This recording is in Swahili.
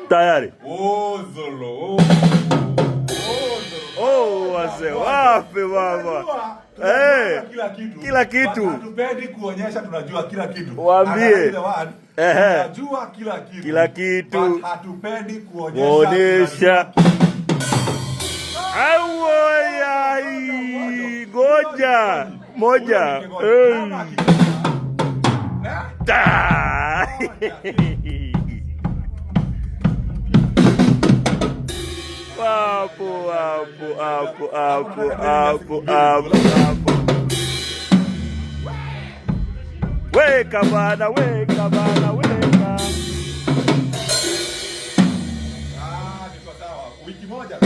Tayari. Ozolo. Oh, wazee wapi baba? Kila kitu. Hatupendi kuonyesha tunajua kila kitu. Waambie. Tunajua kila kitu. Kila kitu. Hatupendi kuonyesha. Awoya, goja. Moja. Hapo. Weka bana, weka. Niko sawa. Wiki moja.